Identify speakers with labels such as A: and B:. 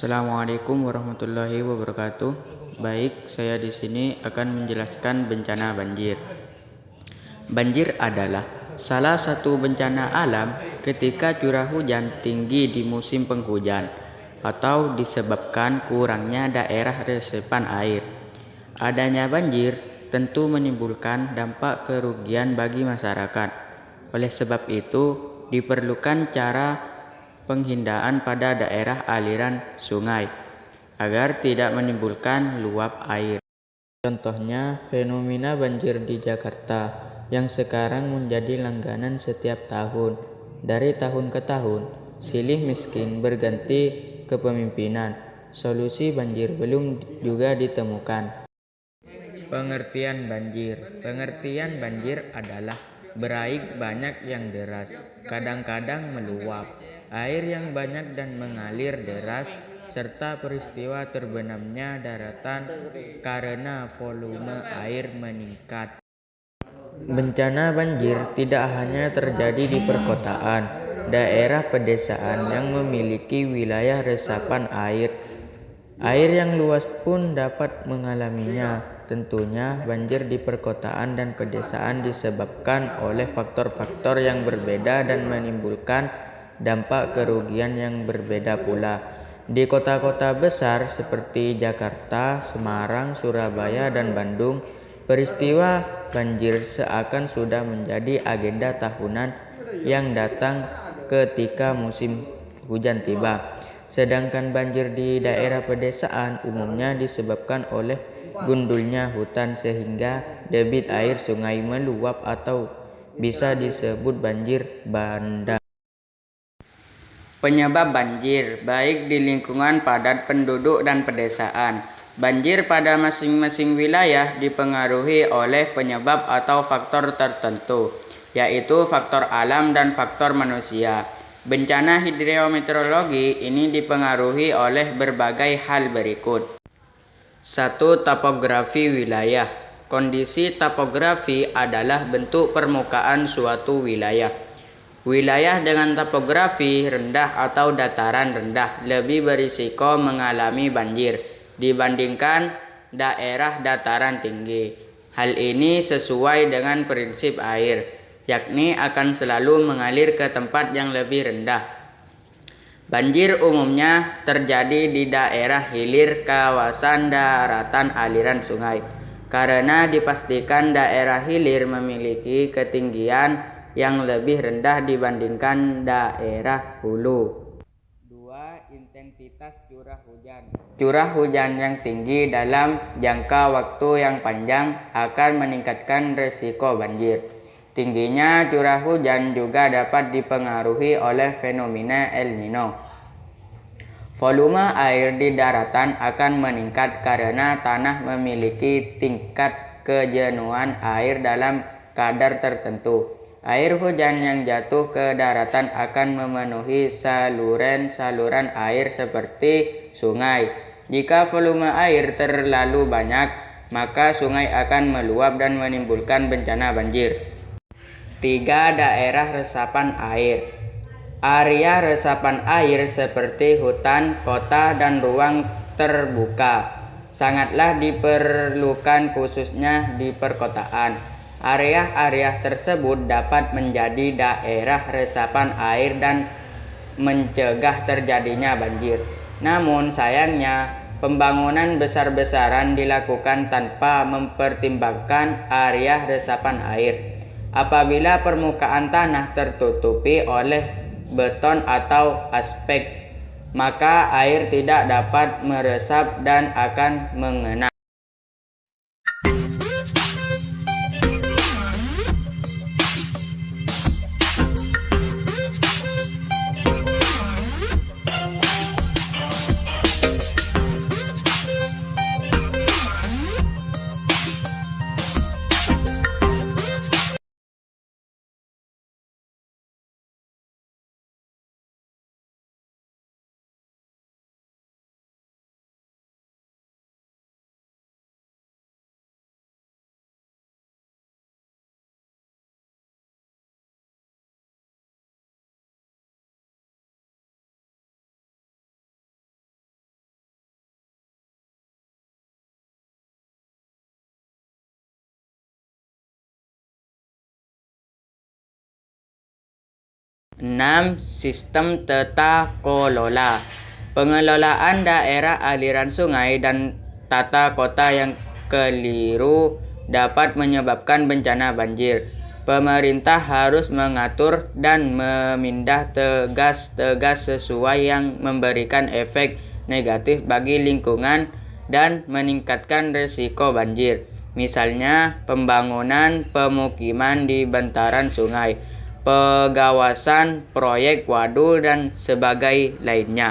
A: Assalamualaikum warahmatullahi wabarakatuh. Baik, saya di sini akan menjelaskan bencana banjir. Banjir adalah salah satu bencana alam ketika curah hujan tinggi di musim penghujan atau disebabkan kurangnya daerah resepan air. Adanya banjir tentu menimbulkan dampak kerugian bagi masyarakat. Oleh sebab itu, diperlukan cara penghindaan pada daerah aliran sungai agar tidak menimbulkan luap air. Contohnya fenomena banjir di Jakarta yang sekarang menjadi langganan setiap tahun. Dari tahun ke tahun, silih miskin berganti kepemimpinan. Solusi banjir belum juga ditemukan. Pengertian banjir. Pengertian banjir adalah berair banyak yang deras, kadang-kadang meluap, air yang banyak dan mengalir deras, serta peristiwa terbenamnya daratan karena volume air meningkat. Bencana banjir tidak hanya terjadi di perkotaan, daerah pedesaan yang memiliki wilayah resapan air yang luas pun dapat mengalaminya. Tentunya banjir di perkotaan dan pedesaan disebabkan oleh faktor-faktor yang berbeda dan menimbulkan dampak kerugian yang berbeda pula. Di kota-kota besar seperti Jakarta, Semarang, Surabaya, dan Bandung, peristiwa banjir seakan sudah menjadi agenda tahunan yang datang ketika musim hujan tiba. Sedangkan banjir di daerah pedesaan umumnya disebabkan oleh gundulnya hutan sehingga debit air sungai meluap atau bisa disebut banjir bandang. Penyebab banjir baik di lingkungan padat penduduk dan pedesaan. Banjir pada masing-masing wilayah dipengaruhi oleh penyebab atau faktor tertentu, yaitu faktor alam dan faktor manusia. Bencana hidrometeorologi ini dipengaruhi oleh berbagai hal berikut. 1. Topografi wilayah. Kondisi topografi adalah bentuk permukaan suatu wilayah. Wilayah dengan topografi rendah atau dataran rendah lebih berisiko mengalami banjir dibandingkan daerah dataran tinggi. Hal ini sesuai dengan prinsip air, yakni akan selalu mengalir ke tempat yang lebih rendah. Banjir umumnya terjadi di daerah hilir kawasan daratan aliran sungai, karena dipastikan daerah hilir memiliki ketinggian yang lebih rendah dibandingkan daerah hulu. 2. Intensitas curah hujan. Curah hujan yang tinggi dalam jangka waktu yang panjang akan meningkatkan risiko banjir. Tingginya curah hujan juga dapat dipengaruhi oleh fenomena El Nino. Volume air di daratan akan meningkat karena tanah memiliki tingkat kejenuhan air dalam kadar tertentu. Air hujan yang jatuh ke daratan akan memenuhi saluran air seperti sungai. Jika volume air terlalu banyak, maka sungai akan meluap dan menimbulkan bencana banjir. 3. Daerah resapan air. Area resapan air seperti hutan, kota, dan ruang terbuka sangatlah diperlukan khususnya di perkotaan. Area-area tersebut dapat menjadi daerah resapan air dan mencegah terjadinya banjir. Namun sayangnya, pembangunan besar-besaran dilakukan tanpa mempertimbangkan area resapan air. Apabila permukaan tanah tertutupi oleh beton atau aspek, maka air tidak dapat meresap dan akan mengenang. 6. Sistem tata kelola. Pengelolaan daerah aliran sungai dan tata kota yang keliru dapat menyebabkan bencana banjir. Pemerintah harus mengatur dan memindah tegas-tegas sesuai yang memberikan efek negatif bagi lingkungan dan meningkatkan risiko banjir. Misalnya, pembangunan pemukiman di bantaran sungai, pengawasan proyek waduk, dan sebagainya lainnya.